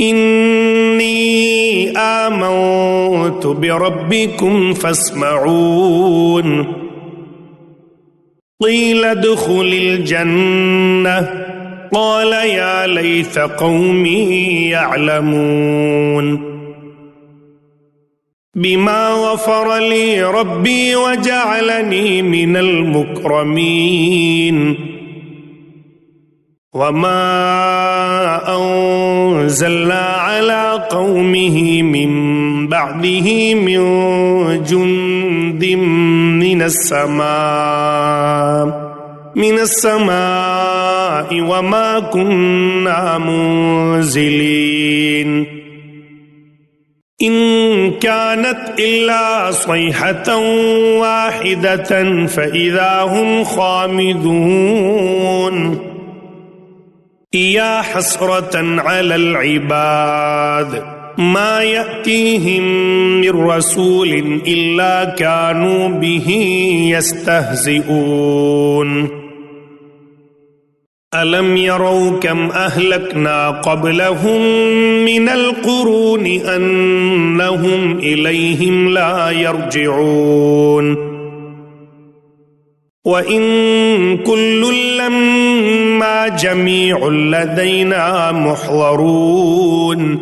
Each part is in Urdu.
إني آمنت بربكم فاسمعون قيل ادخل الجنة قال يا ليت قومي يعلمون بما غفر لي ربي وجعلني من المكرمين وما أنزلنا على قومه من بعده من جند من السماء وما كنا منزلين إن كانت إلا صيحة واحدة فإذا هم خامدون يا حسرة على العباد ما يأتيهم من رسول إلا كانوا به يستهزئون ألم يروا كم أهلكنا قبلهم من القرون أنهم إليهم لا يرجعون وإن كل لما جميع لدينا محضرون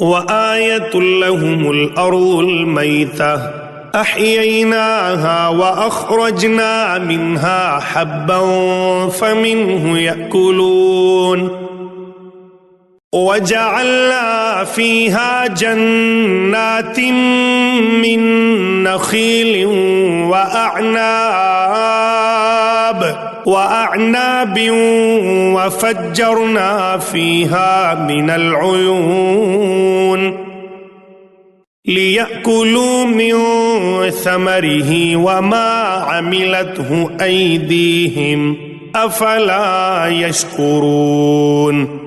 وآية لهم الأرض الميتة أحييناها وأخرجنا منها حبا فمنه يأكلون وجعلنا فيها جنات من نخيل وأعناب وفجرنا فيها من العيون ليأكلوا من ثمره وما عملته أيديهم أفلا يشكرون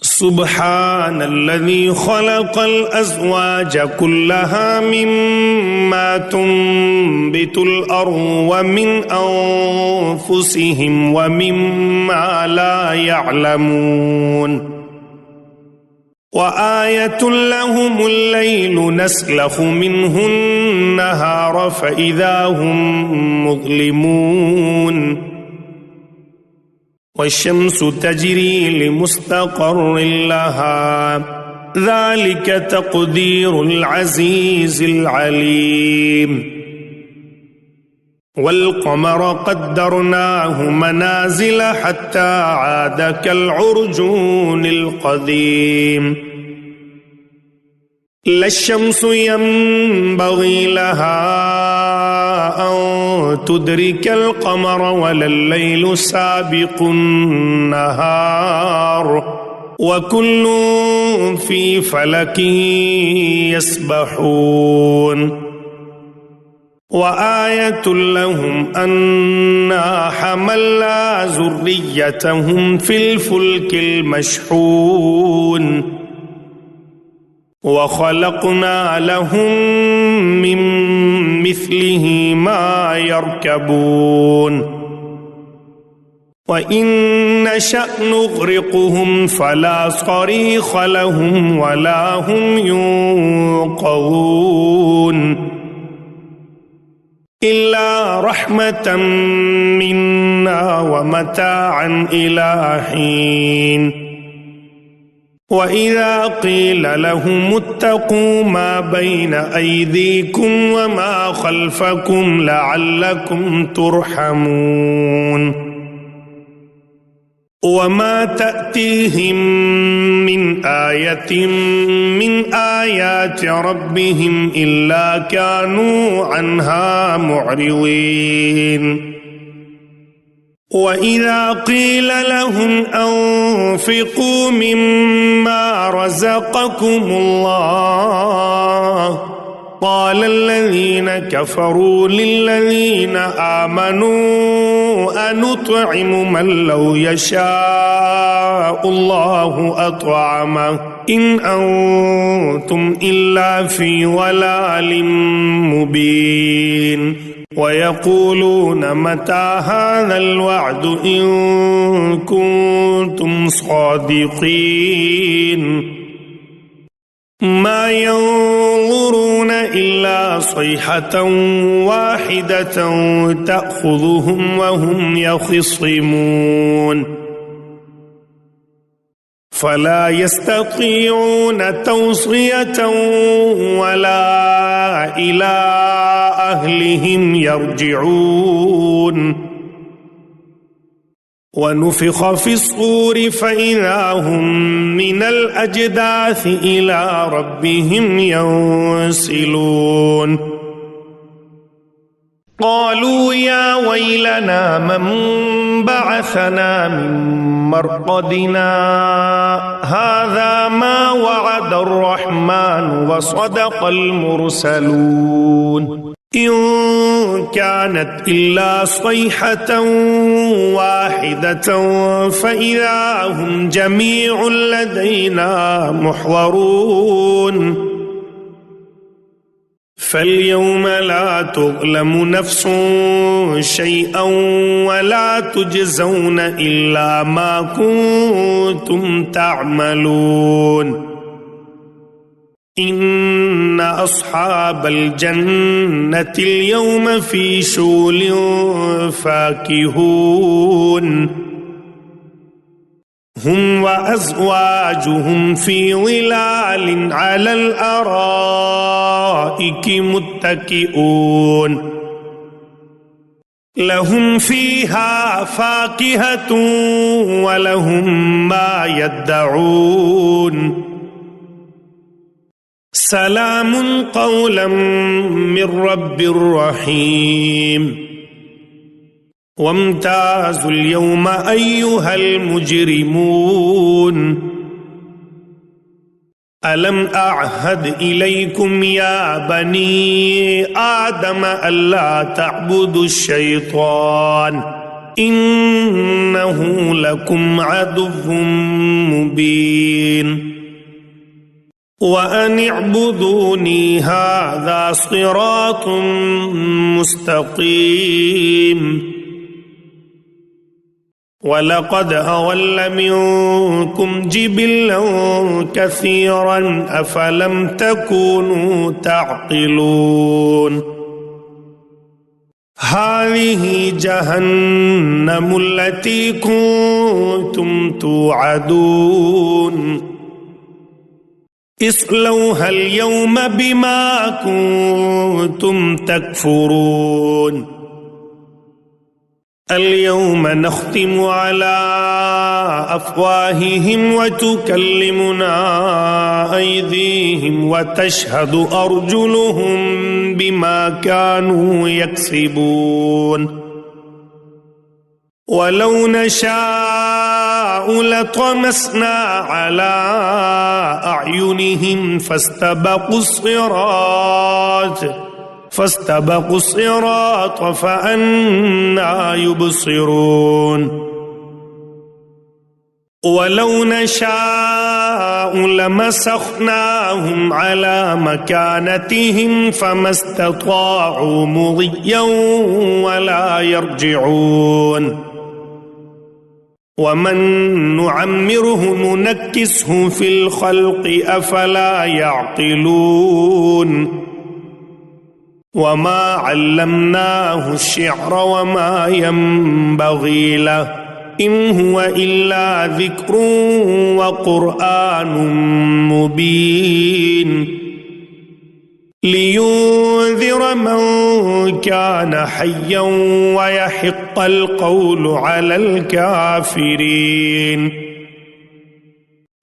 سبحان الذي خلق الأزواج كلها مما تنبت الأرض ومن أنفسهم ومما لا يعلمون وآية لهم الليل نسلخ منه النهار فإذا هم مظلمون والشمس تجري لمستقر لها ذلك تقدير العزيز العليم والقمر قدرناه منازل حتى عاد كالعرجون القديم لا الشمس ينبغي لها أن تدرك القمر ولا الليل سابق النهار وكل في فلك يسبحون وآية لهم أنا حملنا ذريتهم في الفلك المشحون وخلقنا لهم من مثله ما يركبون وإن نشأ نغرقهم فلا صريخ لهم ولا هم ينقذون إلا رحمة منا ومتاعا إلى حين وإذا قيل لهم اتقوا ما بين أيديكم وما خلفكم لعلكم ترحمون وما تأتيهم من آية من آيات ربهم إلا كانوا عنها معرضين وإذا قيل لهم أنفقوا مما رزقكم الله قال الذين كفروا للذين آمنوا أنطعم من لو يشاء الله أطعمه إن أنتم إلا في ضلال مبين ويقولون متى هذا الوعد إن كنتم صادقين ما ينظرون إلا صيحة واحدة تأخذهم وهم يخصمون فلا يستطيعون توصية ولا إلى أهلهم يرجعون ونفخ في الصور فإذا هم من الأجداث إلى ربهم ينسلون قالوا يا ويلنا من بعثنا من مرقدنا هذا ما وعد الرحمن وصدق المرسلون إن كانت إلا صيحة واحدة فإذا هم جميع لدينا محضرون فاليوم لا تظلم نفس شيئا ولا تجزون إلا ما كنتم تعملون إن أصحاب الجنة اليوم في شغل فاكهون هم وأزواجهم في ظلال على الأرائك متكئون لهم فيها فاكهة ولهم ما يدعون سلام قولا من رب رحيم وامتازوا اليوم أيها المجرمون ألم أعهد إليكم يا بني آدم ألا تعبدوا الشيطان إنه لكم عدو مبين وأن اعبدوني هذا صراط مستقيم ولقد أضل منكم جبلا كثيرا أفلم تكونوا تعقلون هذه جهنم التي كنتم توعدون اصلوها اليوم بما كنتم تكفرون اليوم نختم على أفواههم وتكلمنا أيديهم وتشهد أرجلهم بما كانوا يكسبون ولو نشاء لطمسنا على أعينهم فاستبقوا الصراط فأنى يبصرون ولو نشاء لمسخناهم على مكانتهم فما استطاعوا مضيا ولا يرجعون ومن نعمره ننكسه في الخلق أفلا يعقلون وما علمناه الشعر وما ينبغي له إن هو إلا ذكر وقرآن مبين لينذر من كان حيا ويحق القول على الكافرين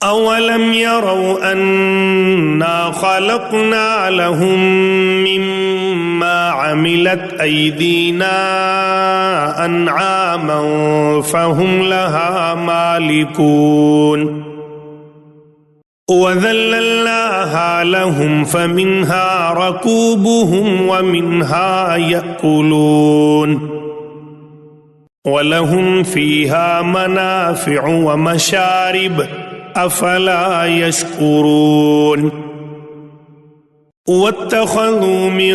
أولم يروا أنا خلقنا لهم مما عملت أيدينا أنعاما فهم لها مالكون وذللناها لهم فمنها ركوبهم ومنها يأكلون ولهم فيها منافع ومشارب أفلا يشكرون واتخذوا من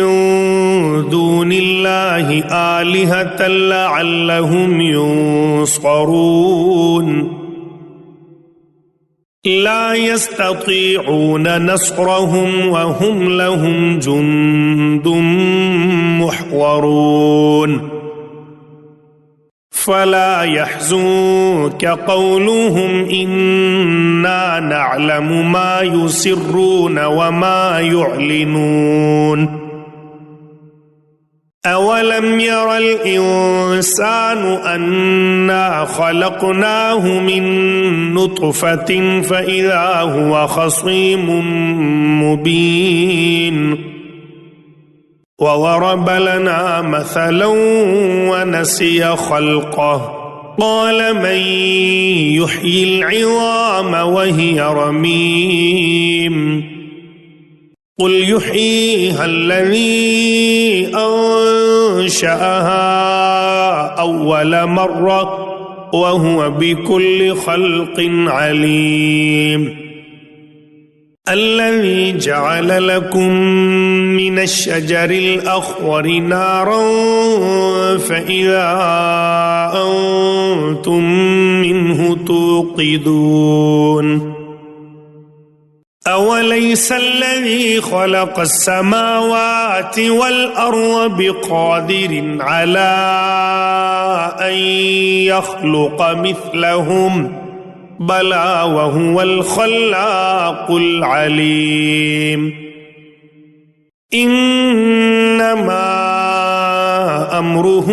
دون الله آلهة لعلهم ينصرون لا يستطيعون نصرهم وهم لهم جند محضرون فلا يحزنك قولهم إنا نعلم ما يسرون وما يعلنون أولم ير الإنسان أنا خلقناه من نطفة فإذا هو خصيم مبين وضرب لنا مثلا ونسي خلقه قال من يحيي العظام وهي رميم قل يحييها الذي أنشأها أول مرة وهو بكل خلق عليم الذي جعل لكم من الشجر الأخضر نارا فإذا أنتم منه توقدون أوليس الذي خلق السماوات والأرض بقادر على أن يخلق مثلهم بلى وهو الخلاق العليم إنما أمره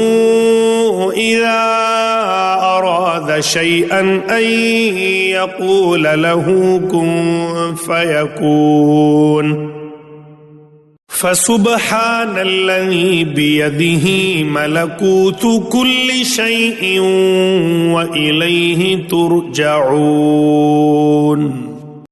إذا أراد شيئا أن يقول له كن فيكون فسبحان الذي بيده ملكوت كل شيء وإليه ترجعون